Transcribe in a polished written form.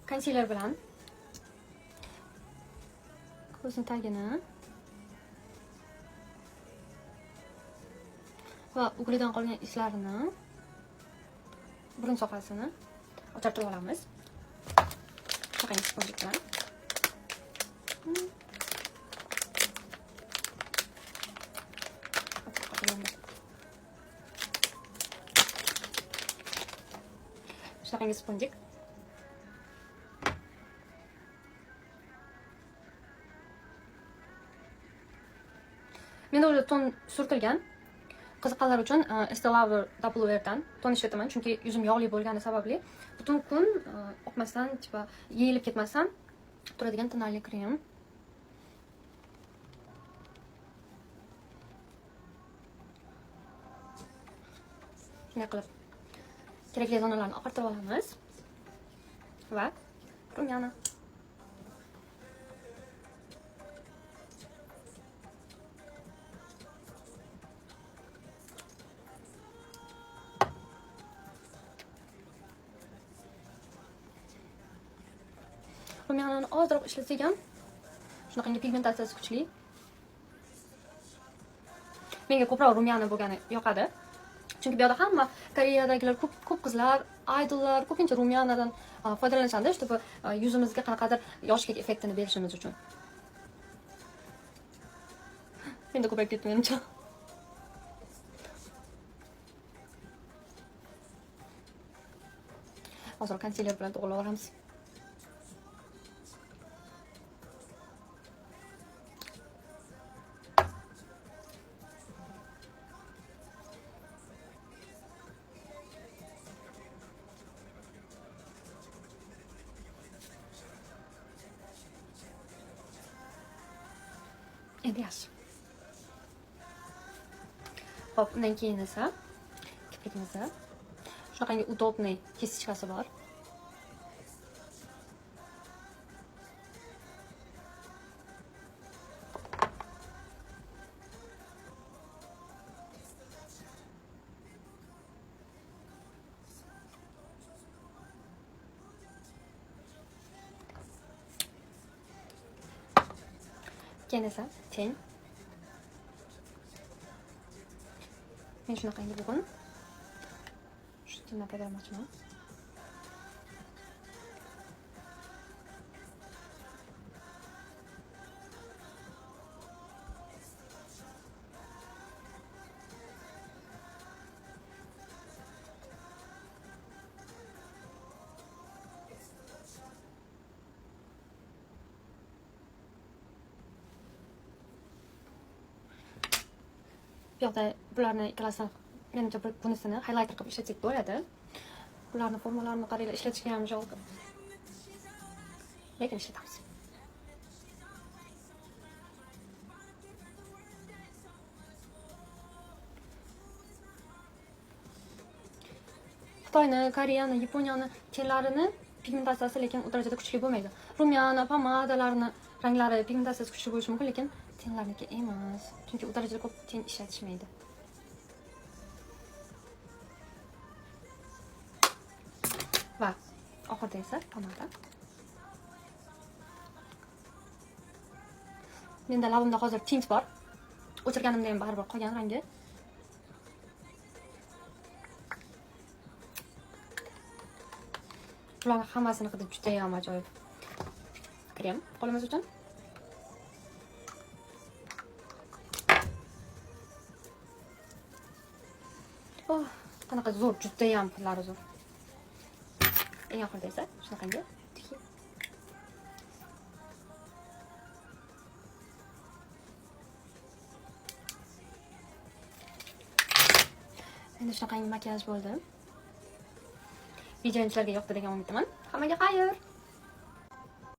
konsiler bilan ko'zning tagini va uglidan qolgan izlarini, burun sohasini ochartirib olamiz. Shunaqangi sponjik bilan. Shunaqangi sponjik. Menda o'zi ton surtilgan. Qiziqqanlar uchun Estee Lauder Double Wear'dan ton ishlataman, chunki yuzim yog'li bo'lgani sababli butun kun oqmasdan, tipa yeyilib ketmasdan turadigan tonalli krem. Shunday qilib kerakli zonalarni oqartirib olamiz va rumyani rumyanini ozroq ishlatsak ham shunaqangi pigmentatsiyasi kuchli. Menga ko'proq rumyani bo'lgani yoqadi. Chunki bu yerda hamma Koreyadagilar ko'p qizlar, idollar ko'pincha rumyanadan foydalanishadi, чтобы yuzimizga qanaqadir yoshlik effektini berishimiz uchun. Menda ko'payib ketdi menimcha. Hozir konsiler bilan to'g'rilab olamiz. Endi yaxshi. Hop, undan keyin esa kiprikimizda shunaqangi удобный kisichkasi bor. Keyin esa teng. Men shunaqangi bugun shu tinni foydalanmoqchiman. Bu yoqda bularni ikkalasini menimcha bunisini highlighter qilib ishlatsak bo'ladi. Bularni formalarini qaranglar, ishlatishga ham jalq. Lekin ishlatamiz. Xitoyni, Koreyani, Yaponiyani tenlarini pigmentatsiyasi lekin u darajada kuchli bo'lmaydi. Rumyani, pomadalarni ranglari pigmentatsiyasi kuchli bo'lishi mumkin, lekin tenlarniki emas. Chunki u darajada ko'p ten ishlatishmaydi. Va oxirida esa pomada. Menda labimda hozir tint bor. O'chirganimda ham baribir qolgan rangi. Bularni hammasini qilib juda ham ajoyib krem qo'limiz uchun. Oh, qanaqa zo'r, juda ham pullari zo'r. Eng oxirida esa shunaqangi endi shunaqangi makiyaj bo'ldi. Videoni sizlarga yoqdi degan umiddaman. Hammaga xayr.